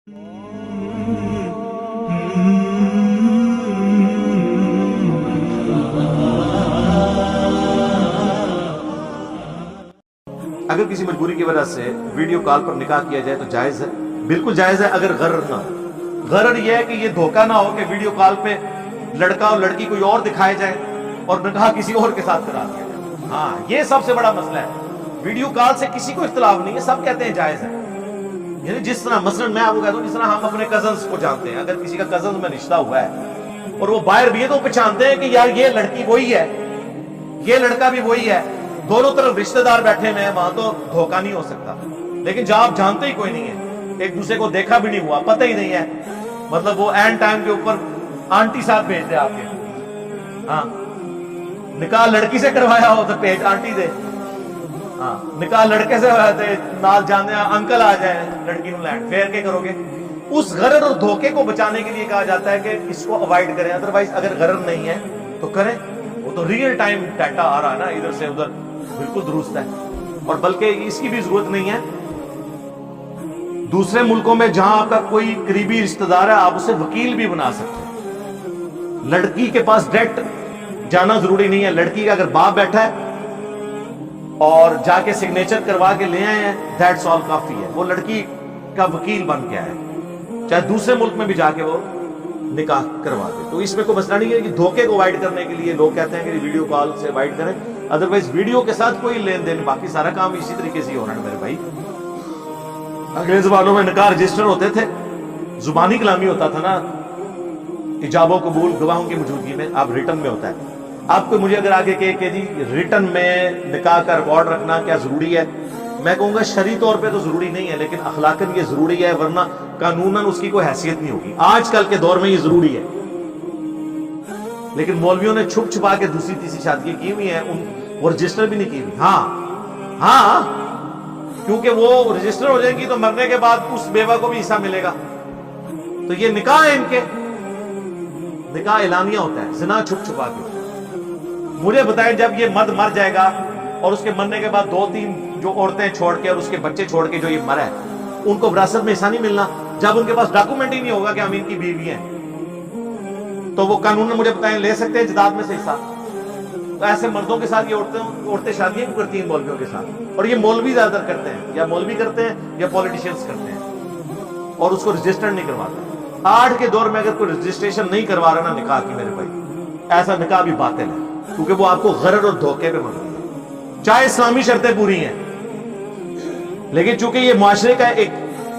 اگر کسی مجبوری کی وجہ سے ویڈیو کال پر نکاح کیا جائے تو جائز ہے؟ بالکل جائز ہے، اگر غرر نہ ہو۔ غرر یہ ہے کہ یہ دھوکہ نہ ہو کہ ویڈیو کال پہ لڑکا اور لڑکی کوئی اور دکھائے جائے اور نکاح کسی اور کے ساتھ کرا دیا جائے۔ ہاں، یہ سب سے بڑا مسئلہ ہے۔ ویڈیو کال سے کسی کو اختلاف نہیں ہے، سب کہتے ہیں جائز ہے۔ یعنی جس طرح مثلا میں آپ کو کہتا ہوں، جس طرح ہم اپنے کزنز کو جانتے ہیں، اگر کسی کا کزن میں رشتہ ہوا ہے اور وہ باہر بھی ہے تو وہ پہچانتے ہیں کہ یار یہ لڑکی وہی ہے، یہ لڑکا بھی وہی ہے، دونوں طرف رشتہ دار بیٹھے ہوئے ہیں، وہاں تو دھوکہ نہیں ہو سکتا۔ لیکن جہاں آپ جانتے ہی کوئی نہیں ہے، ایک دوسرے کو دیکھا بھی نہیں ہوا، پتہ ہی نہیں ہے، مطلب وہ اینڈ ٹائم کے اوپر آنٹی ساتھ بھیج دے آپ کے، ہاں نکاح لڑکی سے کروایا ہو تو بھیج آنٹی دے، ہاں نکاح لڑکے سے ہوا تو نال جانے انکل آ جائے لڑکی نو لینڈ، پھر کیا کرو گے؟ اس غرر اور دھوکے کو بچانے کے لیے کہا جاتا ہے کہ اس کو اوائڈ کریں، ادروائز اگر غرر نہیں ہے تو کریں۔ وہ تو ریئل ٹائم ڈیٹا آ رہا ہے نا ادھر سے ادھر، بالکل درست ہے، اور بلکہ اس کی بھی ضرورت نہیں ہے۔ دوسرے ملکوں میں جہاں آپ کا کوئی قریبی رشتہ دار ہے، آپ اسے وکیل بھی بنا سکتے ہیں۔ لڑکی کے پاس ڈائریکٹ جانا ضروری نہیں ہے، لڑکی کا اگر باپ بیٹھا ہے اور جا کے سگنیچر کروا کے لے آئے ہیں، دیٹس آل کافی ہے، وہ لڑکی کا وکیل بن کے آئے، چاہے دوسرے ملک میں بھی جا کے وہ نکاح کروا دے۔ تو اس میں کوئی مسئلہ نہیں ہے کہ دھوکے کو اوائڈ کرنے کے لیے لوگ کہتے ہیں کہ ویڈیو کال سے اوائڈ کریں، ادروائز ویڈیو کے ساتھ کوئی لین دین، باقی سارا کام اسی طریقے سے ہی ہو رہا ہے میرے بھائی۔ انگریز زبانوں میں نکاح رجسٹر ہوتے تھے، زبانی کلامی ہوتا تھا نا، ایجاب و قبول گواہوں کی موجودگی میں، اب ریٹن میں ہوتا ہے۔ آپ کو مجھے اگر آگے کہ جی ریٹن میں نکاح کا ریکارڈ رکھنا کیا ضروری ہے، میں کہوں گا شرعی طور پہ تو ضروری نہیں ہے، لیکن اخلاقاً یہ ضروری ہے، ورنہ قانوناً اس کی کوئی حیثیت نہیں ہوگی۔ آج کل کے دور میں یہ ضروری ہے، لیکن مولویوں نے چھپ چھپا کے دوسری تیسری شادیاں کی ہوئی ہیں، وہ رجسٹر بھی نہیں کی ہوئی۔ ہاں کیونکہ وہ رجسٹر ہو جائے گی تو مرنے کے بعد اس بیوہ کو بھی حصہ ملے گا، تو یہ نکاح ہے ان کے، نکاح اعلانیہ ہوتا ہے، زنا چھپ چھپا کے۔ مجھے بتائیں جب یہ مرد مر جائے گا اور اس کے مرنے کے بعد 2-3 جو عورتیں چھوڑ کے اور اس کے بچے چھوڑ کے جو یہ مرا ہے، ان کو وراثت میں حصہ نہیں ملنا جب ان کے پاس ڈاکومنٹ ہی نہیں ہوگا کہ ہم ان کی بیوی ہیں، تو وہ قانون مجھے بتائیں لے سکتے ہیں جداد میں سے حصہ؟ تو ایسے مردوں کے ساتھ یہ عورتیں شادیاں کیوں کرتی ہیں مولویوں کے ساتھ؟ اور یہ مولوی زیادہ تر کرتے ہیں، یا مولوی کرتے ہیں یا پولیٹیشینز کرتے ہیں، اور اس کو رجسٹر نہیں کرواتے۔ آج کے دور میں اگر کوئی رجسٹریشن نہیں کروا رہا نا نکاح کی میرے بھائی، ایسا نکاح بھی باطل ہے، کیونکہ وہ آپ کو غرر اور دھوکے پہ مرتی ہے، چاہے اسلامی شرطیں پوری ہیں۔ لیکن چونکہ یہ معاشرے کا ایک،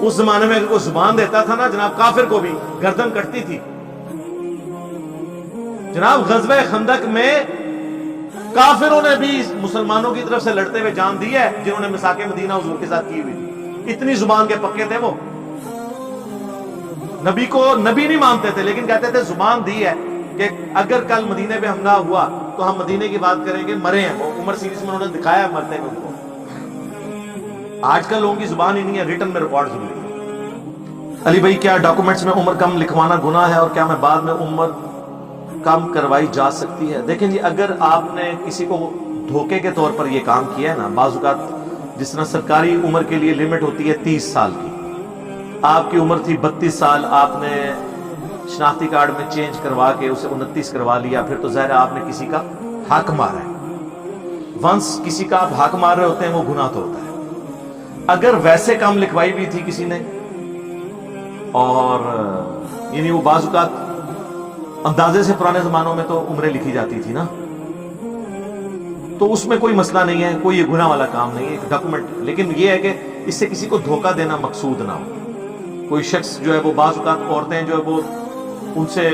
اس زمانے میں اگر کوئی زبان دیتا تھا نا جناب، کافر کو بھی گردن کٹتی تھی۔ جناب غزوہ خندق میں کافروں نے بھی مسلمانوں کی طرف سے لڑتے ہوئے جان دی ہے، جنہوں نے مساق مدینہ حضور کے ساتھ کی ہوئی تھی، اتنی زبان کے پکے تھے وہ، نبی کو نبی نہیں مانتے تھے، لیکن کہتے تھے زبان دی ہے کہ اگر کل مدینے پہ حملہ ہوا تو ہم مدینے کی بات کریں گے، مرے ہیں وہ، عمر سیریز میں انہوں نے دکھایا مرتے میں ان کو۔ آج کل لوگوں کی زبان ہی نہیں ہے، ریٹن میں ریکارڈ ضروری ہے۔ علی بھائی کیا ڈاکومنٹس میں عمر کم لکھوانا گناہ ہے، اور کیا میں بعد میں عمر کم کروائی جا سکتی ہے؟ دیکھیں جی، اگر آپ نے کسی کو دھوکے کے طور پر یہ کام کیا ہے نا، بعض اوقات جس طرح سرکاری عمر کے لیے لمٹ ہوتی ہے 30 سال کی، آپ کی عمر تھی 32 سال، آپ نے شناختی کارڈ میں چینج کروا کے اسے 29 کروا لیا، پھر تو ظاہر ہے آپ نے کسی کا حق مارا ہے۔ ونس کسی کا آپ حق مار رہے ہوتے ہیں وہ گناہ تو ہوتا ہے۔ اگر ویسے کام لکھوائی بھی تھی کسی نے، اور یعنی وہ بعض اوقات اندازے سے پرانے زمانوں میں تو عمریں لکھی جاتی تھی نا، تو اس میں کوئی مسئلہ نہیں ہے، کوئی یہ گناہ والا کام نہیں ہے، ایک ڈاکومنٹ۔ لیکن یہ ہے کہ اس سے کسی کو دھوکہ دینا مقصود نہ ہو۔ کوئی شخص جو ہے وہ بعض اوقات عورتیں جو ہے وہ ان سے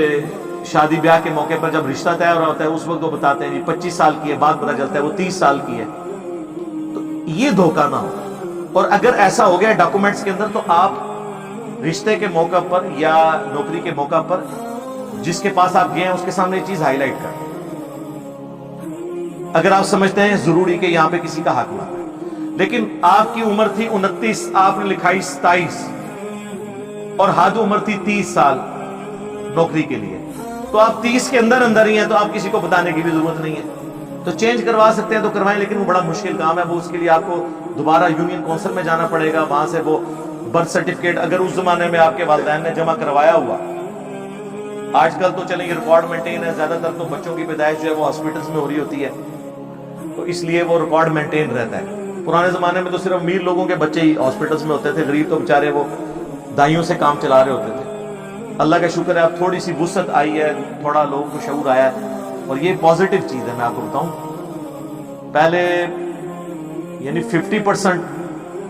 شادی بیاہ کے موقع پر جب رشتہ طے ہو رہا ہوتا ہے اس وقت وہ بتاتے ہیں جی 25 سال کی ہے، بعد پتہ چلتا ہے وہ 30 سال کی ہے، تو یہ دھوکہ نہ ہو۔ اور اگر ایسا ہو گیا ڈاکومنٹس کے اندر، تو آپ رشتے کے موقع پر یا نوکری کے موقع پر جس کے پاس آپ گئے ہیں اس کے سامنے یہ چیز ہائی لائٹ کریں، اگر آپ سمجھتے ہیں ضروری کہ یہاں پہ کسی کا حق مارا ہے۔ لیکن آپ کی عمر تھی 29، آپ نے لکھائی 27، اور حد عمر تھی 30 سال نوکری کے لیے، تو آپ 30 کے اندر ہی ہیں، تو آپ کسی کو بتانے کی بھی ضرورت نہیں ہے، تو چینج کروا سکتے ہیں تو کروائیں، لیکن وہ بڑا مشکل کام ہے، وہ اس کے لیے آپ کو دوبارہ یونین کونسل میں جانا پڑے گا، وہاں سے وہ برتھ سرٹیفکیٹ اگر اس زمانے میں آپ کے والدین نے جمع کروایا ہوا، آج کل تو چلیں یہ ریکارڈ مینٹین ہے، زیادہ تر تو بچوں کی پیدائش جو ہے وہ ہاسپٹلس میں ہو رہی ہوتی ہے، تو اس لیے وہ ریکارڈ مینٹین رہتا ہے۔ پرانے زمانے میں تو صرف امیر لوگوں کے بچے ہی ہاسپٹلس میں ہوتے تھے، غریب تو بیچارے وہ دائیوں سے کام چلا رہے ہوتے تھے۔ اللہ کا شکر ہے اب تھوڑی سی وسعت آئی ہے، تھوڑا لوگوں کو شعور آیا ہے، اور یہ پازیٹیو چیز ہے۔ میں آپ کو بتاؤں، پہلے یعنی 50%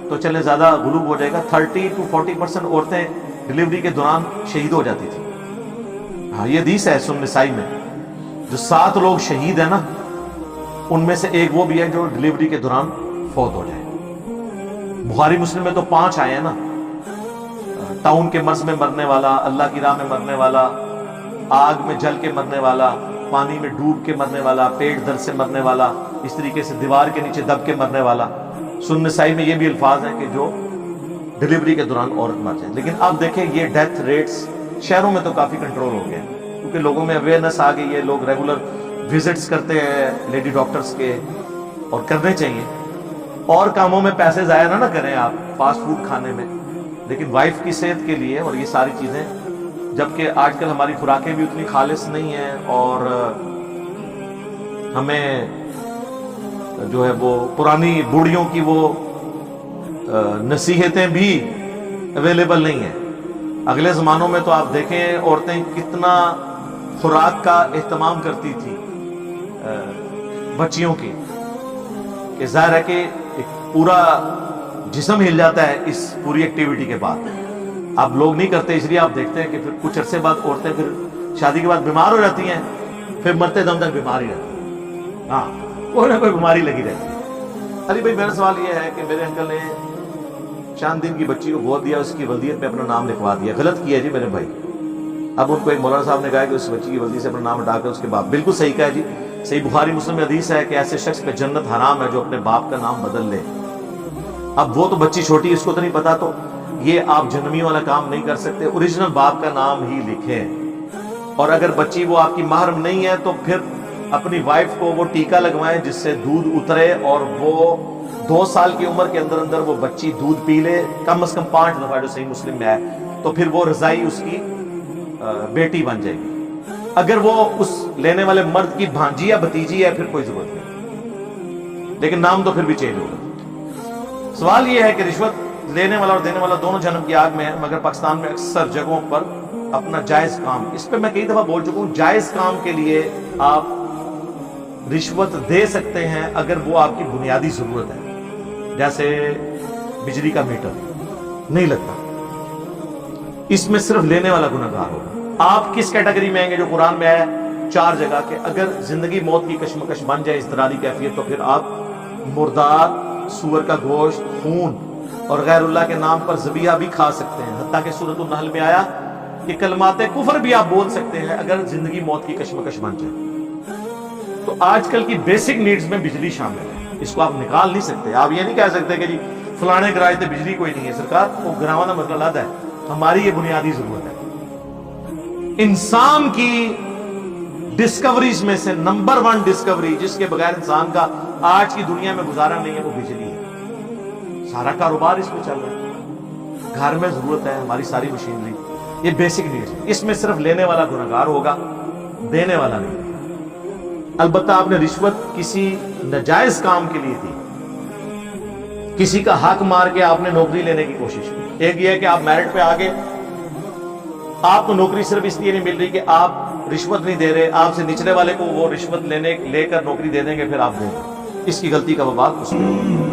تو چلے زیادہ غلوب ہو جائے گا، 30 to 40% عورتیں ڈلیوری کے دوران شہید ہو جاتی تھی۔ ہاں یہ حدیث ہے سنن نسائی میں، جو 7 لوگ شہید ہیں نا، ان میں سے ایک وہ بھی ہے جو ڈلیوری کے دوران فوت ہو جائے۔ بخاری مسلم میں تو 5 آئے ہیں نا، ٹاؤن کے مرض میں مرنے والا، اللہ کی راہ میں مرنے والا، آگ میں جل کے مرنے والا، پانی میں ڈوب کے مرنے والا، پیٹ درد سے مرنے والا، اس طریقے سے دیوار کے نیچے دب کے مرنے والا۔ سنن نسائی میں یہ بھی الفاظ ہیں کہ جو ڈلیوری کے دوران عورت مر جائے۔ لیکن اب دیکھیں یہ ڈیتھ ریٹس شہروں میں تو کافی کنٹرول ہو گئے ہیں، کیونکہ لوگوں میں اویئرنیس آ گئی ہے، لوگ ریگولر وزٹس کرتے ہیں لیڈی ڈاکٹرز کے، اور کرنے چاہیے۔ اور کاموں میں پیسے ضائع نہ کریں آپ، فاسٹ فوڈ کھانے میں، لیکن وائف کی صحت کے لیے اور یہ ساری چیزیں، جبکہ آج کل ہماری خوراکیں بھی اتنی خالص نہیں ہیں، اور ہمیں جو ہے وہ پرانی بوڑھیوں کی وہ نصیحتیں بھی اویلیبل نہیں ہیں۔ اگلے زمانوں میں تو آپ دیکھیں عورتیں کتنا خوراک کا اہتمام کرتی تھی بچیوں کی، کہ ظاہر ہے کہ ایک پورا جسم ہل جاتا ہے اس پوری ایکٹیویٹی کے بعد۔ اب لوگ نہیں کرتے، اس لیے آپ دیکھتے ہیں کہ پھر کچھ عرصے بعد عورتیں پھر شادی کے بعد بیمار ہو جاتی ہیں، پھر مرتے دم تک بیمار ہی رہتی ہیں۔ ہاں کوئی نہ کوئی بیماری لگی رہتی ہے۔ علی بھائی میرا سوال یہ ہے کہ میرے انکل نے چاند دن کی بچی کو گود دیا، اس کی ولدیت میں اپنا نام لکھوا دیا، غلط کیا جی میرے بھائی۔ اب ان کو ایک مولانا صاحب نے کہا کہ اس بچی کی ولدی سے اپنا نام ہٹا کر اس کے باپ، بالکل صحیح کہا جی، صحیح بخاری مسلم میں حدیث ہے کہ ایسے شخص پہ جنت حرام ہے جو اپنے باپ کا نام بدل لے۔ اب وہ تو بچی چھوٹی، اس کو تو نہیں پتا، تو یہ آپ جنمی والا کام نہیں کر سکتے، اوریجنل باپ کا نام ہی لکھیں۔ اور اگر بچی وہ آپ کی محرم نہیں ہے تو پھر اپنی وائف کو وہ ٹیکا لگوائیں جس سے دودھ اترے، اور وہ 2 سال کی عمر کے اندر اندر وہ بچی دودھ پی لے، کم از کم 5 دفعہ، جو صحیح مسلم میں ہے، تو پھر وہ رضائی اس کی بیٹی بن جائے گی۔ اگر وہ اس لینے والے مرد کی بھانجی یا بھتیجی ہے پھر کوئی ضرورت نہیں، لیکن نام تو پھر بھی چینج ہوگا۔ سوال یہ ہے کہ رشوت لینے والا اور دینے والا دونوں جہنم کی آگ میں ہے، مگر پاکستان میں اکثر جگہوں پر اپنا جائز کام، اس پہ میں کئی دفعہ بول چکا ہوں، جائز کام کے لیے آپ رشوت دے سکتے ہیں اگر وہ آپ کی بنیادی ضرورت ہے، جیسے بجلی کا میٹر نہیں لگتا، اس میں صرف لینے والا گنہگار ہوگا۔ آپ کس کیٹیگری میں آئیں گے؟ جو قرآن میں ہے 4 جگہ کہ اگر زندگی موت کی کشمکش بن جائے اضطراری کیفیت، تو پھر آپ مردار، سور کا گوشت، خون اور غیر اللہ کے نام پر ذبیحہ بھی کھا سکتے ہیں۔ حتیٰ کہ سورۃ النحل میں آیا کہ کلمات کفر بھی آپ بول سکتے ہیں اگر زندگی موت کی کشمکش بن جائے۔ تو آج کل کی بیسک نیڈز میں بجلی شامل ہے، اس کو آپ نکال نہیں سکتے۔ آپ یہ نہیں کہہ سکتے کہ جی فلانے گراج تے بجلی کوئی نہیں ہے۔ سرکار وہ گراواں دا مسئلہ علیحدہ ہے، ہماری یہ بنیادی ضرورت ہے۔ انسان کی ڈسکوریز میں سے نمبر 1 ڈسکوری جس کے بغیر انسان کا آج کی دنیا میں گزارا نہیں ہے، وہ بجلی ہے۔ سارا کاروبار اس میں چل رہا ہے، گھر میں ضرورت ہے ہماری ساری مشینری، یہ بیسک نیڈز، اس میں صرف لینے والا گنہگار ہوگا، دینے والا نہیں۔ البتہ آپ نے رشوت کسی ناجائز کام کے لیے تھی، کسی کا حق مار کے آپ نے نوکری لینے کی کوشش کی۔ ایک یہ ہے کہ آپ میرٹ پہ آگے، آپ کو نوکری صرف اس لیے نہیں مل رہی کہ آپ رشوت نہیں دے رہے، آپ سے نچلے والے کو وہ رشوت لے کر نوکری دے دیں گے، پھر آپ دیں گے، اس کی غلطی کا وبال اس میں ہوگا۔